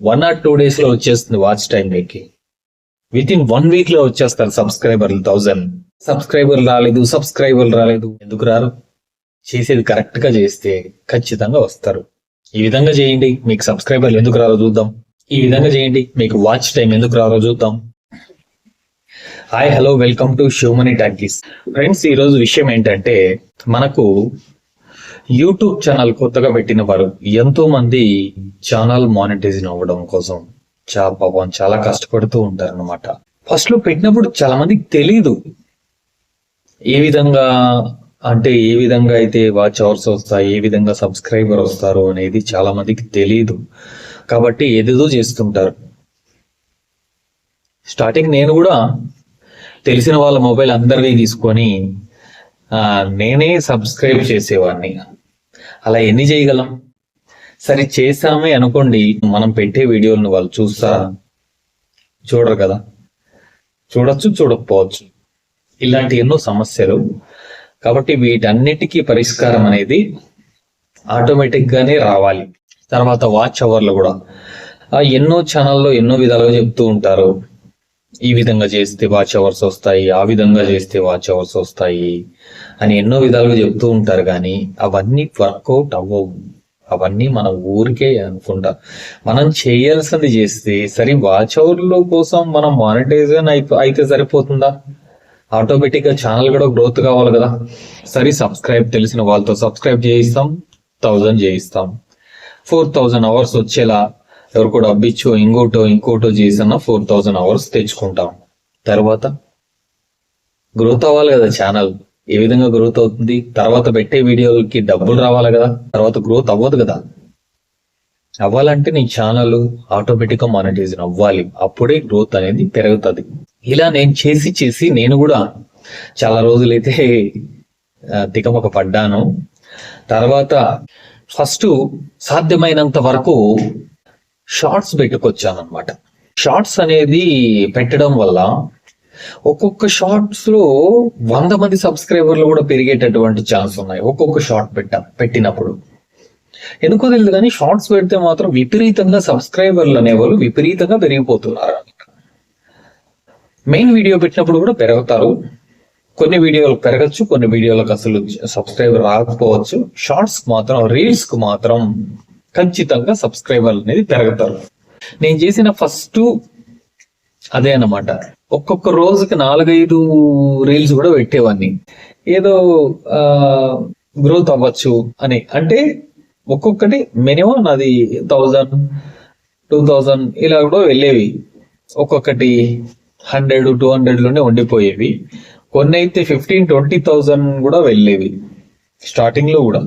1 or 2 days లో వచ్చేస్తుంది watch time మీకు. విత్ ఇన్ 1 week లో వచ్చేస్తారు సబ్స్క్రైబర్లు 1000. సబ్స్క్రైబర్లు రాలేదు ఎందుకు రారు? చేసేది కరెక్ట్ గా చేస్తే ఖచ్చితంగా వస్తారు. ఈ విధంగా చేయండి, మీకు సబ్స్క్రైబర్లు ఎందుకు రారో చూద్దాం. ఈ విధంగా చేయండి, మీకు వాచ్ టైం ఎందుకు రారో చూద్దాం. Hi hello, welcome to Shivamani talkies. Friends, ఈ రోజు విషయం ఏంటంటే, మనకు యూట్యూబ్ ఛానల్ కొత్తగా పెట్టిన వారు ఎంతో మంది ఛానల్ మానిటైజేషన్ అవ్వడం కోసం చాలా కష్టపడుతూ ఉంటారు అన్నమాట. ఫస్ట్ లో పెట్టినప్పుడు చాలా మందికి తెలీదు ఏ విధంగా అయితే వాచ్ అవర్స్ వస్తాయి, ఏ విధంగా సబ్స్క్రైబర్ వస్తారు అనేది చాలా మందికి తెలియదు. కాబట్టి ఏదేదో చేస్తుంటారు. స్టార్టింగ్ నేను కూడా తెలిసిన వాళ్ళ మొబైల్ అందరివి తీసుకొని నేనే సబ్స్క్రైబ్ చేసేవాడిని. అలా ఎన్ని చేయగలం? సరే చేసామే అనుకోండి, మనం పెట్టే వీడియోలను వాళ్ళు చూడరు కదా. చూడొచ్చు, చూడకపోవచ్చు. ఇలాంటి ఎన్నో సమస్యలు. కాబట్టి వీటన్నిటికీ పరిష్కారం అనేది ఆటోమేటిక్ గానే రావాలి. తర్వాత వాచ్ అవర్లు కూడా ఎన్నో ఛానల్లో ఎన్నో విధాలుగా చెప్తూ ఉంటారు. ఈ విధంగా చేస్తే వాచ్ అవర్స్ వస్తాయి, ఆ విధంగా చేస్తే వాచ్ అవర్స్ వస్తాయి అని ఎన్నో విధాలుగా చెప్తూ ఉంటారు. కానీ అవన్నీ వర్కౌట్ అవ్వవు. అవన్నీ మన ఊరికే అనుకుంటా. మనం చేయాల్సింది చేస్తే సరే. వాచ్ అవర్ల కోసం మనం మానిటైజేషన్ అయితే సరిపోతుందా? ఆటోమేటిక్ గా ఛానల్ కూడా గ్రోత్ కావాలి కదా. సరే, తెలిసిన వాళ్ళతో సబ్స్క్రైబ్ చేయిస్తాం, 1000 చేయిస్తాం. 4000 అవర్స్ వచ్చేలా ఎవరు కూడా అబ్బిచ్చో ఇంకోటో చేసిన 4000 అవర్స్ తెచ్చుకుంటాం. తర్వాత గ్రోత్ అవ్వాలి కదా ఛానల్. ఏ విధంగా గ్రోత్ అవుతుంది? తర్వాత పెట్టే వీడియోలకి డబ్బులు రావాలి కదా. తర్వాత గ్రోత్ అవ్వదు కదా. అవ్వాలంటే నీ ఛానల్ ఆటోమేటిక్ గా మానిటైజేషన్ అవ్వాలి. అప్పుడే గ్రోత్ అనేది పెరుగుతుంది. ఇలా నేను చేసి నేను కూడా చాలా రోజులైతే తికమక పడ్డాను. తర్వాత ఫస్ట్ సాధ్యమైనంత వరకు షార్ట్స్ పెట్టుకొచ్చాను అనమాట. షార్ట్స్ అనేది పెట్టడం వల్ల ఒక్కొక్క షార్ట్స్ లో 100 మంది సబ్స్క్రైబర్లు కూడా పెరిగేటటువంటి ఛాన్స్ ఉన్నాయి. ఒక్కొక్క షార్ట్ పెట్టినప్పుడు ఎందుకో తెలియదు కానీ షార్ట్స్ పెడితే మాత్రం విపరీతంగా సబ్స్క్రైబర్లు అనేవాళ్ళు విపరీతంగా పెరిగిపోతున్నారు. మెయిన్ వీడియో పెట్టినప్పుడు కూడా పెరుగుతారు. కొన్ని వీడియోలు పెరగచ్చు, కొన్ని వీడియోలకు అసలు సబ్స్క్రైబర్ రాకపోవచ్చు. షార్ట్స్ మాత్రం, రీల్స్ కు మాత్రం ఖచ్చితంగా సబ్స్క్రైబర్లు అనేది పెరుగుతారు. నేను చేసిన ఫస్ట్ అదే అన్నమాట. ఒక్కొక్క రోజుకి 4-5 రీల్స్ కూడా పెట్టేవాడిని. ఏదో గ్రోత్ అవ్వచ్చు అని. అంటే ఒక్కొక్కటి మినిమం నాది 1000, 2000 ఇలా కూడా వెళ్ళేవి. ఒక్కొక్కటి 100, 200 లోనే ఉండిపోయేవి. కొన్ని అయితే 15,000-20,000 కూడా వెళ్ళేవి స్టార్టింగ్ లో కూడా.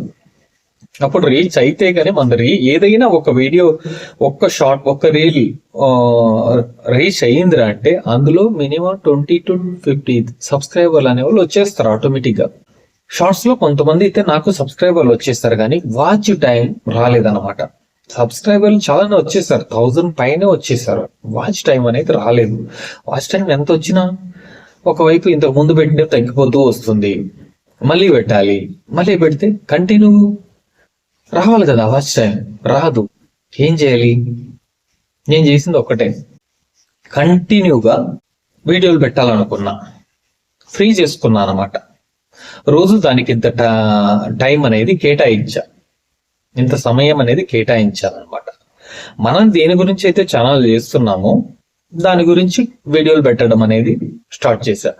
అప్పుడు రీచ్ అయితే కానీ మన ఏదైనా ఒక వీడియో, ఒక్క షార్ట్, ఒక్క రీల్ రీచ్ అయ్యిందిరా అంటే అందులో మినిమం 20-50 సబ్స్క్రైబర్లు అనేవాళ్ళు వచ్చేస్తారు ఆటోమేటిక్ గా. షార్ట్స్ లో కొంతమంది అయితే నాకు సబ్స్క్రైబర్లు వచ్చేస్తారు కానీ వాచ్ టైం రాలేదన్నమాట. సబ్స్క్రైబర్లు చాలానే వచ్చేసారు, 1000 పైనే వచ్చేసారు. వాచ్ టైం అనేది రాలేదు. వాచ్ టైం ఎంత వచ్చినా ఒకవైపు ఇంతకు ముందు పెట్టిన తగ్గిపోతూ వస్తుంది. మళ్ళీ పెట్టాలి, మళ్ళీ పెడితే కంటిన్యూ రావాలి కదా. వాచ్ టైం రాదు. ఏం చేయాలి? నేను చేసింది ఒక్కటే, కంటిన్యూగా వీడియోలు పెట్టాలనుకున్నా. ఫ్రీ చేసుకున్నా అనమాట. రోజు దానికి ఇంత టైం అనేది కేటాయించా, ఇంత సమయం అనేది కేటాయించాలన్నమాట. మనం దేని గురించి అయితే ఛానల్ చేస్తున్నామో దాని గురించి వీడియోలు పెట్టడం అనేది స్టార్ట్ చేశా.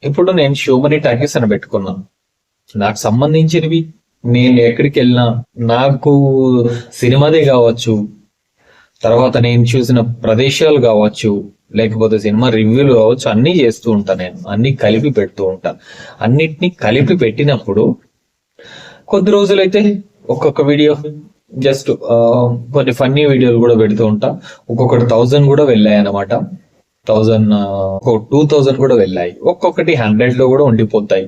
ఇప్పుడు నేను శివమణి టాకీస్ అని పెట్టుకున్నాను. నాకు సంబంధించినవి, నేను ఎక్కడికి వెళ్ళినా, నాకు సినిమాదే కావచ్చు, తర్వాత నేను చూసిన ప్రదేశాలు కావచ్చు, లేకపోతే సినిమా రివ్యూలు కావచ్చు, అన్నీ చేస్తూ ఉంటాను. నేను అన్ని కలిపి పెడుతూ ఉంటాను. అన్నిటినీ కలిపి పెట్టినప్పుడు కొద్ది రోజులైతే ఒక్కొక్క వీడియో జస్ట్ కొన్ని ఫన్నీ వీడియోలు కూడా పెడుతూ ఉంటా. ఒక్కొక్కటి 1000 కూడా వెళ్ళాయి అనమాట. 2000 కూడా వెళ్ళాయి. ఒక్కొక్కటి 100 లో కూడా ఉండిపోతాయి.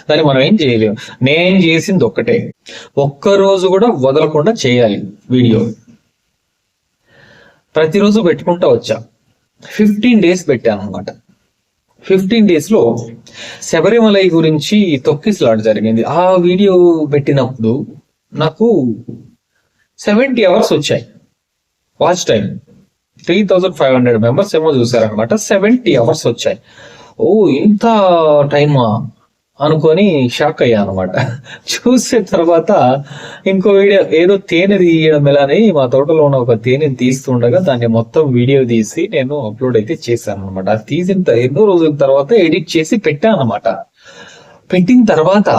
దాన్ని మనం ఏం చేయలేము. నేను చేసింది ఒక్కటే, ఒక్కరోజు కూడా వదలకుండా చేయాలి వీడియో. ప్రతిరోజు పెట్టుకుంటా వచ్చా. 15 days పెట్టాను అనమాట. 15 days లో శబరిమలై గురించి తొక్కిసలాట జరిగింది. ఆ వీడియో పెట్టినప్పుడు నాకు 70 అవర్స్ వచ్చాయి వాచ్ టైం. 3500 మెంబర్స్ ఏమో చూసారనమాట. 70 అవర్స్ వచ్చాయి. ఓ ఇంత టైమా అనుకొని షాక్ అయ్యా అనమాట. చూసిన తర్వాత ఇంకో వీడియో, ఏదో తేనె తీయడం ఎలా అని మా తోటలో ఉన్న ఒక తేనెని తీస్తుండగా దాన్ని మొత్తం వీడియో తీసి నేను అప్లోడ్ అయితే చేశాను అనమాట. అది తీసిన ఎన్నో రోజుల తర్వాత ఎడిట్ చేసి పెట్టాను అనమాట. పెట్టిన తర్వాత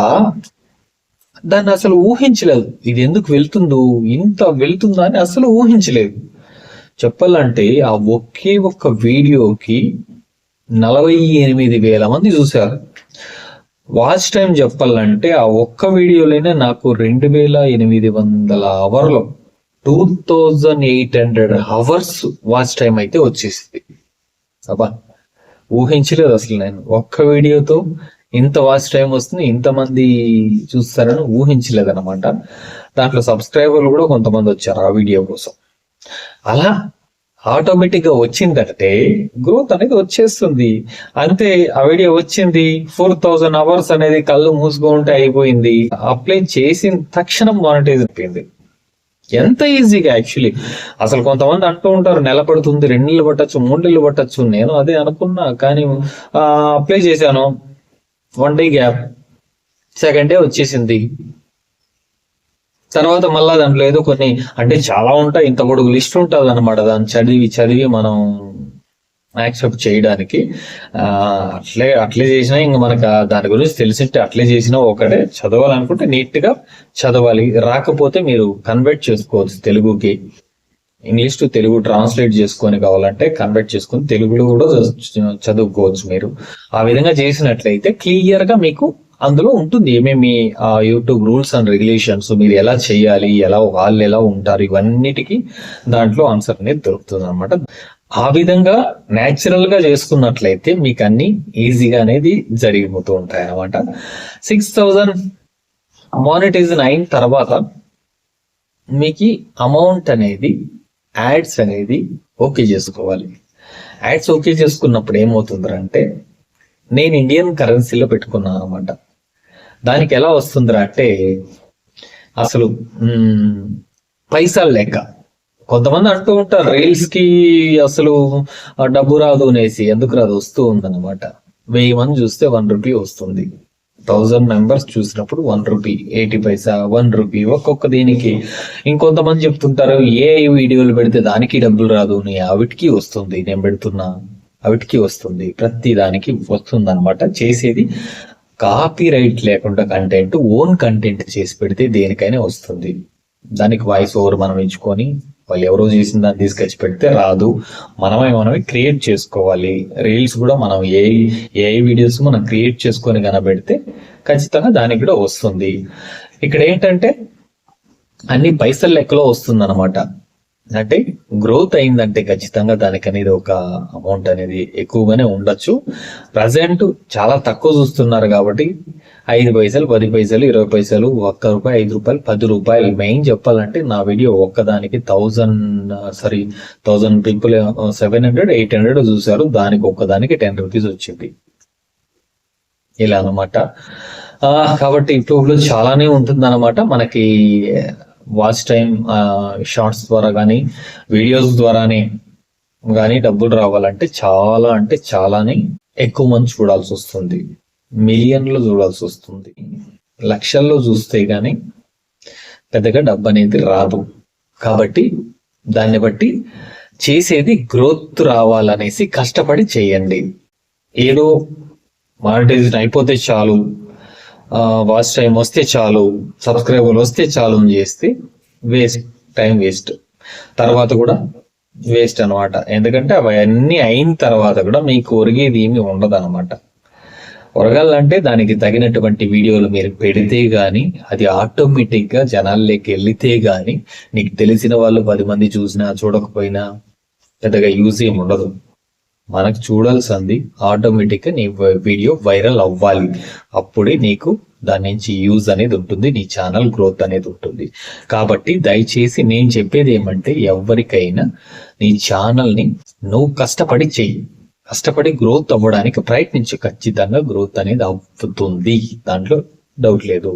దాన్ని అసలు ఊహించలేదు, ఇది ఎందుకు వెళ్తుందో, ఇంత వెళ్తుందా అని అసలు ఊహించలేదు. చెప్పాలంటే ఆ ఒకే ఒక్క వీడియోకి 48,000 మంది చూశారు. వాచ్ టైం చెప్పాలంటే ఆ ఒక్క వీడియోలోనే నాకు 2,800 అవర్లు, 2,800 అవర్స్ వాచ్ టైం అయితే వచ్చేసింది. అబ్బా, ఊహించలేదు అసలు నేను ఒక్క వీడియోతో ఇంత వాచ్ టైం వస్తుంది, ఇంతమంది చూస్తారని ఊహించలేదు అనమాట. దాంట్లో సబ్స్క్రైబర్లు కూడా కొంతమంది వచ్చారు ఆ వీడియో కోసం. అలా ఆటోమేటిక్ గా వచ్చిందంటే గ్రోత్ అనేది వచ్చేస్తుంది అంతే. ఆ వీడియో వచ్చింది, 4,000 అవర్స్ అనేది కళ్ళు మూసుకుంటే అయిపోయింది. అప్లై చేసిన తక్షణం మానిటైజ్ అయిపోయింది. ఎంత ఈజీగా యాక్చువల్లీ. అసలు కొంతమంది అంటూ ఉంటారు నెల పడుతుంది, 2 నెలలు పట్టచ్చు, 3 నెలలు పట్టచ్చు. నేను అదే అనుకున్నా, కానీ అప్లై చేశాను, 1 డే గ్యాప్, సెకండ్ డే వచ్చేసింది. తర్వాత మళ్ళా దాంట్లో ఏదో కొన్ని అంటే చాలా ఉంటాయి, ఇంత పొడుగు లిస్ట్ ఉంటుంది అనమాట. దాన్ని చదివి మనం యాక్సెప్ట్ చేయడానికి అట్లే చేసినా ఇంకా మనకు దాని గురించి తెలిసింటే అట్లే చేసినా ఒకటే. చదవాలనుకుంటే నీట్ గా చదవాలి, రాకపోతే మీరు కన్వర్ట్ చేసుకోవచ్చు తెలుగుకి. ఇంగ్లీష్ టు తెలుగు ట్రాన్స్లేట్ చేసుకొని కావాలంటే కన్వర్ట్ చేసుకొని తెలుగులో కూడా చదువుకోవచ్చు మీరు. ఆ విధంగా చేసినట్లయితే క్లియర్ గా మీకు అందులో ఉంటుంది ఏమేమి యూట్యూబ్ రూల్స్ అండ్ రెగ్యులేషన్స్, మీరు ఎలా చేయాలి, వాళ్ళు ఎలా ఉంటారు, ఇవన్నిటికీ దాంట్లో ఆన్సర్ అనేది దొరుకుతుంది అనమాట. ఆ విధంగా న్యాచురల్ గా చేసుకున్నట్లయితే మీకు అన్ని ఈజీగా అనేది జరిగిపోతూ ఉంటాయి అనమాట. 6,000 మానిటైజేషన్ అయిన తర్వాత మీకు అమౌంట్ అనేది, యాడ్స్ అనేది ఓకే చేసుకోవాలి. యాడ్స్ ఓకే చేసుకున్నప్పుడు ఏమవుతుందంటే, నేను ఇండియన్ కరెన్సీలో పెట్టుకున్నాను అనమాట. దానికి ఎలా వస్తుందిరా అంటే అసలు పైసలు లెక్క. కొంతమంది అంటూ ఉంటారు రీల్స్ కి అసలు డబ్బు రాదు అనేసి. ఎందుకు రాదు, వస్తూ ఉందన్నమాట. 1000 మంది చూస్తే 1 రూపీ వస్తుంది. 1000 మెంబర్స్ చూసినప్పుడు 1 రూపీ, 80 పైసా, 1 రూపీ ఒక్కొక్క దీనికి. ఇంకొంతమంది చెప్తుంటారు ఏ వీడియోలు పెడితే దానికి డబ్బులు రాదు, అవిటికి వస్తుంది, నేను పెడుతున్నా అవిటికి వస్తుంది, ప్రతి దానికి వస్తుంది అనమాట. చేసేది కాపీ రైట్ లేకుండా కంటెంట్, ఓన్ కంటెంట్ చేసి పెడితే దేనికైనా వస్తుంది. దానికి వాయిస్ ఓవర్ మనం ఇచ్చుకొని వాళ్ళు ఎవరో చేసిన దాన్ని తీసుకొచ్చి పెడితే రాదు. మనమే క్రియేట్ చేసుకోవాలి. రీల్స్ కూడా మనం ఏ వీడియోస్ మనం క్రియేట్ చేసుకొని కనబెడితే ఖచ్చితంగా దానికి కూడా వస్తుంది. ఇక్కడ ఏంటంటే అన్ని పైసల లెక్కలో వస్తుంది అనమాట. అంటే గ్రోత్ అయిందంటే ఖచ్చితంగా దానికి అనేది ఒక అమౌంట్ అనేది ఎక్కువగానే ఉండొచ్చు. ప్రజెంట్ చాలా తక్కువ చూస్తున్నారు కాబట్టి 5 పైసలు, 10 పైసలు, 20 పైసలు, 1 రూపాయి, 5 రూపాయలు, 10 రూపాయలు. మెయిన్ చెప్పాలంటే నా వీడియో ఒక్కదానికి 1000 పీపుల్ 700, 800 చూసారు. దానికి ఒక్కదానికి 10 రూపీస్ వచ్చింది. ఇలా అనమాట. కాబట్టి యూట్యూబ్ లో చాలానే ఉంటుంది అనమాట. మనకి వాచ్ టైం షార్ట్స్ ద్వారా కానీ వీడియోస్ ద్వారానే కానీ డబ్బులు రావాలంటే చాలా అంటే చాలానే ఎక్కువ మంది చూడాల్సి వస్తుంది. మిలియన్లు చూడాల్సి వస్తుంది. లక్షల్లో చూస్తే గానీ పెద్దగా డబ్బు అనేది రాదు. కాబట్టి దాన్ని బట్టి చేసేది గ్రోత్ రావాలనేసి కష్టపడి చేయండి. ఏదో మానిటైజేషన్ అయిపోతే చాలు, వాచ్ టైం వస్తే చాలు, సబ్స్క్రైబర్లు వస్తే చాలు అని చేస్తే వేస్ట్, టైం వేస్ట్, తర్వాత కూడా వేస్ట్ అనమాట. ఎందుకంటే అవన్నీ అయిన తర్వాత కూడా మీకు ఒరిగేది ఏమి ఉండదు అనమాట. ఒరగాలంటే దానికి తగినటువంటి వీడియోలు మీరు పెడితే గానీ, అది ఆటోమేటిక్ గా జనాల్లోకి వెళ్తే గానీ, నీకు తెలిసిన వాళ్ళు 10 మంది చూసినా చూడకపోయినా పెద్దగా యూజ్ ఏమి ఉండదు. మనకు చూడాల్సింది ఆటోమేటిక్ గా నీ వీడియో వైరల్ అవ్వాలి. అప్పుడే నీకు దాని నుంచి యూజ్ అనేది ఉంటుంది, నీ ఛానల్ గ్రోత్ అనేది ఉంటుంది. కాబట్టి దయచేసి నేను చెప్పేది ఏమంటే, ఎవరికైనా నీ ఛానల్ ని నువ్వు కష్టపడి చెయ్యి, కష్టపడి గ్రోత్ అవ్వడానికి ప్రయత్నించు. ఖచ్చితంగా గ్రోత్ అనేది అవుతుంది, దాంట్లో డౌట్ లేదు.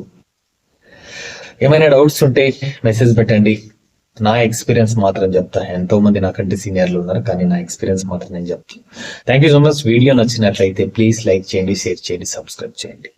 ఏమైనా డౌట్స్ ఉంటే మెసేజ్ పెట్టండి. నా ఎక్స్పీరియన్స్ మాత్రం చెప్తా. ఎంతో మంది నాకంటే సీనియర్లు ఉన్నారు, కానీ నా ఎక్స్పీరియన్స్ మాత్రం నేను చెప్తాను. Thank you so much. Video నచ్చినట్లయితే ప్లీజ్ లైక్ చేయండి, షేర్ చేయండి, సబ్స్క్రైబ్ చేయండి.